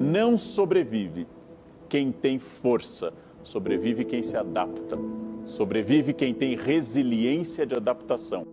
Não sobrevive quem tem força, sobrevive quem se adapta, sobrevive quem tem resiliência de adaptação.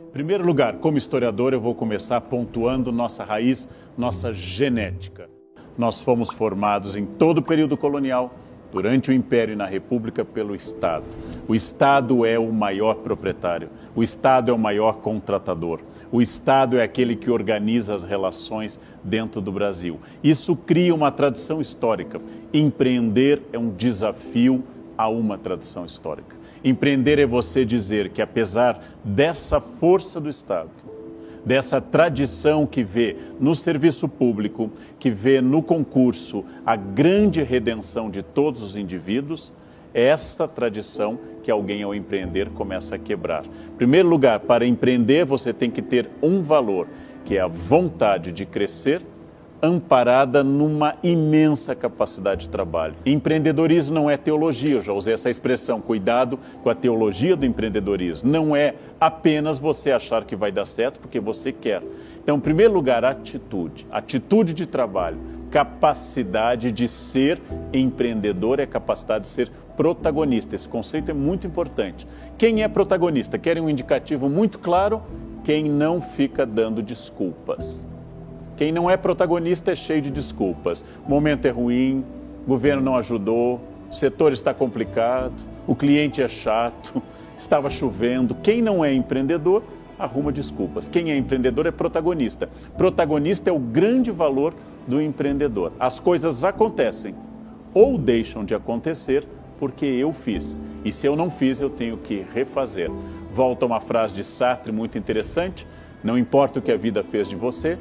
Em primeiro lugar, como historiador, eu vou começar pontuando nossa raiz, nossa genética. Nós fomos formados em todo o período colonial, durante o Império e na República, pelo Estado. O Estado é o maior proprietário, o Estado é o maior contratador, o Estado é aquele que organiza as relações dentro do Brasil. Isso cria uma tradição histórica. Empreender é um desafio a uma tradição histórica. Empreender é você dizer que, apesar dessa força do Estado, dessa tradição que vê no serviço público, que vê no concurso a grande redenção de todos os indivíduos, é esta tradição que alguém, ao empreender, começa a quebrar. Em primeiro lugar, para empreender, você tem que ter um valor, que é a vontade de crescer, amparada numa imensa capacidade de trabalho. Empreendedorismo não é teologia, eu já usei essa expressão, cuidado com a teologia do empreendedorismo. Não é apenas você achar que vai dar certo porque você quer. Então, em primeiro lugar, atitude de trabalho, capacidade de ser empreendedor é capacidade de ser protagonista. Esse conceito é muito importante. Quem é protagonista? Querem um indicativo muito claro? Quem não fica dando desculpas. Quem não é protagonista é cheio de desculpas. O momento é ruim, o governo não ajudou, o setor está complicado, o cliente é chato, estava chovendo. Quem não é empreendedor, arruma desculpas. Quem é empreendedor é protagonista. Protagonista é o grande valor do empreendedor. As coisas acontecem ou deixam de acontecer porque eu fiz. E se eu não fiz, eu tenho que refazer. Volta uma frase de Sartre muito interessante: não importa o que a vida fez de você,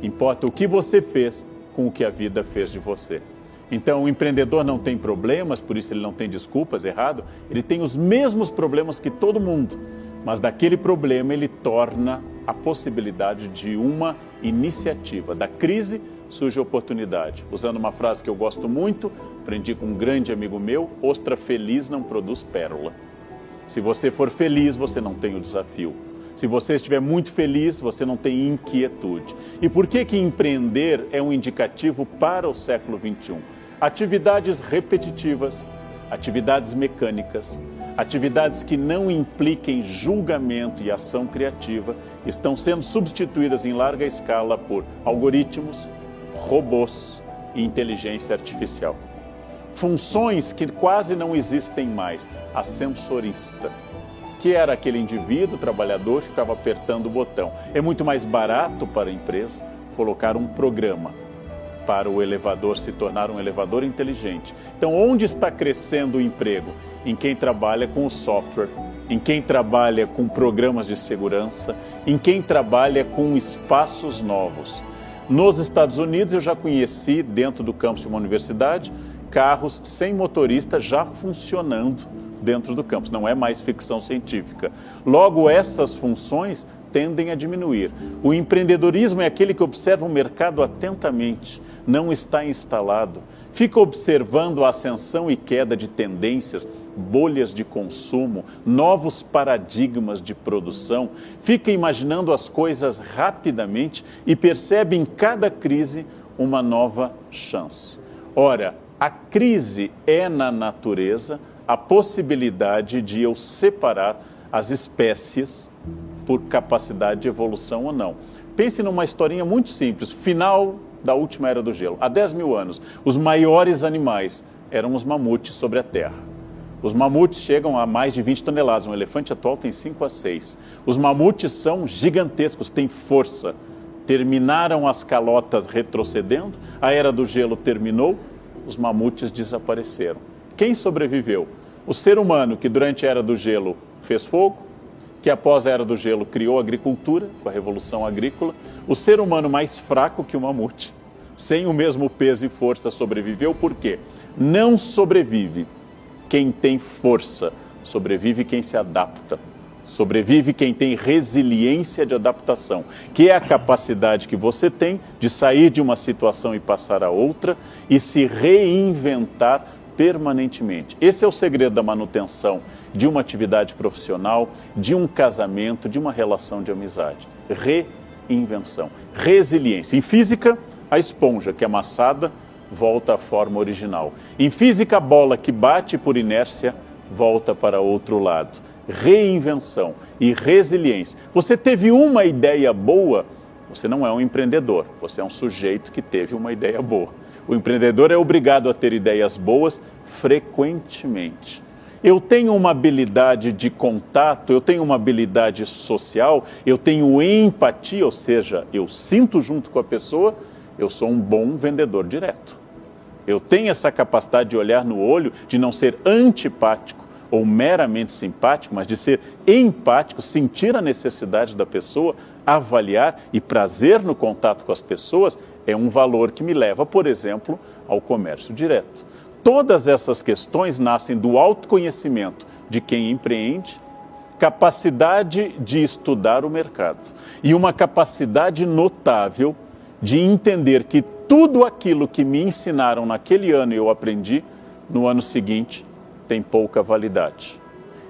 importa o que você fez com o que a vida fez de você. Então, o empreendedor não tem problemas, por isso ele não tem desculpas, errado. Ele tem os mesmos problemas que todo mundo, mas daquele problema ele torna a possibilidade de uma iniciativa. Da crise surge a oportunidade. Usando uma frase que eu gosto muito, aprendi com um grande amigo meu: ostra feliz não produz pérola. Se você for feliz, você não tem o desafio. Se você estiver muito feliz, você não tem inquietude. E por que empreender é um indicativo para o século XXI? Atividades repetitivas, atividades mecânicas, atividades que não impliquem julgamento e ação criativa estão sendo substituídas em larga escala por algoritmos, robôs e inteligência artificial. Funções que quase não existem mais. Ascensorista, que era aquele indivíduo trabalhador que ficava apertando o botão. É muito mais barato para a empresa colocar um programa para o elevador se tornar um elevador inteligente. Então, onde está crescendo o emprego? Em quem trabalha com o software, em quem trabalha com programas de segurança, em quem trabalha com espaços novos. Nos Estados Unidos, eu já conheci, dentro do campus de uma universidade, carros sem motorista já funcionando dentro do campus. Não é mais ficção científica. Logo, essas funções tendem a diminuir. O empreendedorismo é aquele que observa o mercado atentamente, não está instalado, fica observando a ascensão e queda de tendências, bolhas de consumo, novos paradigmas de produção, fica imaginando as coisas rapidamente e percebe em cada crise uma nova chance. Ora, a crise é, na natureza, a possibilidade de eu separar as espécies por capacidade de evolução ou não. Pense numa historinha muito simples, final da última era do gelo. Há 10 mil anos, os maiores animais eram os mamutes sobre a Terra. Os mamutes chegam a mais de 20 toneladas, um elefante atual tem 5 a 6. Os mamutes são gigantescos, têm força. Terminaram as calotas retrocedendo, a era do gelo terminou, os mamutes desapareceram. Quem sobreviveu? O ser humano que durante a Era do Gelo fez fogo, que após a Era do Gelo criou a agricultura, com a Revolução Agrícola. O ser humano mais fraco que o mamute, sem o mesmo peso e força, sobreviveu. Por quê? Não sobrevive quem tem força, sobrevive quem se adapta. Sobrevive quem tem resiliência de adaptação, que é a capacidade que você tem de sair de uma situação e passar a outra e se reinventar permanentemente. Esse é o segredo da manutenção de uma atividade profissional, de um casamento, de uma relação de amizade. reinvenção. Resiliência. Em física, a esponja que é amassada volta à forma original. Em física, a bola que bate por inércia volta para outro lado. Reinvenção e resiliência. Você teve uma ideia boa, você não é um empreendedor, você é um sujeito que teve uma ideia boa. O empreendedor é obrigado a ter ideias boas frequentemente. Eu tenho uma habilidade de contato, eu tenho uma habilidade social, eu tenho empatia, ou seja, eu sinto junto com a pessoa, eu sou um bom vendedor direto. Eu tenho essa capacidade de olhar no olho, de não ser antipático ou meramente simpático, mas de ser empático, sentir a necessidade da pessoa, avaliar, e prazer no contato com as pessoas é um valor que me leva, por exemplo, ao comércio direto. Todas essas questões nascem do autoconhecimento de quem empreende, capacidade de estudar o mercado e uma capacidade notável de entender que tudo aquilo que me ensinaram naquele ano e eu aprendi, no ano seguinte tem pouca validade.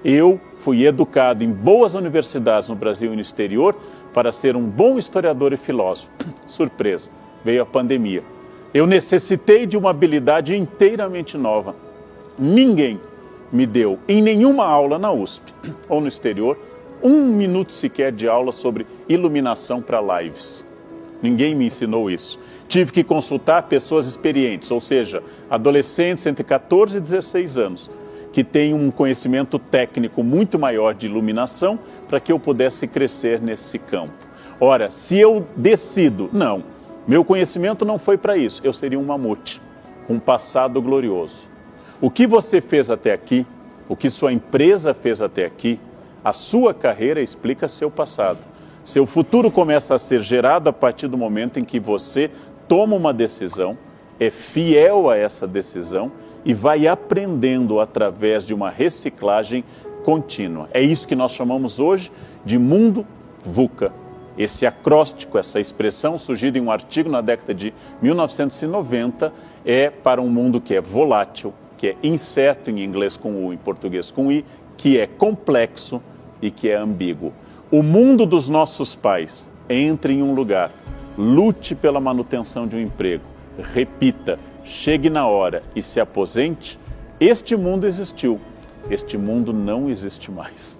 Eu fui educado em boas universidades no Brasil e no exterior para ser um bom historiador e filósofo. Surpresa, veio a pandemia. Eu necessitei de uma habilidade inteiramente nova. Ninguém me deu, em nenhuma aula na USP ou no exterior, 1 minuto sequer de aula sobre iluminação para lives. Ninguém me ensinou isso. Tive que consultar pessoas experientes, ou seja, adolescentes entre 14 e 16 anos, que têm um conhecimento técnico muito maior de iluminação para que eu pudesse crescer nesse campo. Ora, se eu decido, não, meu conhecimento não foi para isso, eu seria um mamute, um passado glorioso. O que você fez até aqui, o que sua empresa fez até aqui, a sua carreira explica seu passado. Seu futuro começa a ser gerado a partir do momento em que você toma uma decisão, é fiel a essa decisão e vai aprendendo através de uma reciclagem contínua. É isso que nós chamamos hoje de mundo VUCA. Esse acróstico, essa expressão surgida em um artigo na década de 1990, é para um mundo que é volátil, que é incerto em inglês com U, em português com I, que é complexo e que é ambíguo. O mundo dos nossos pais, entre em um lugar, lute pela manutenção de um emprego, repita, chegue na hora e se aposente. Este mundo existiu, este mundo não existe mais.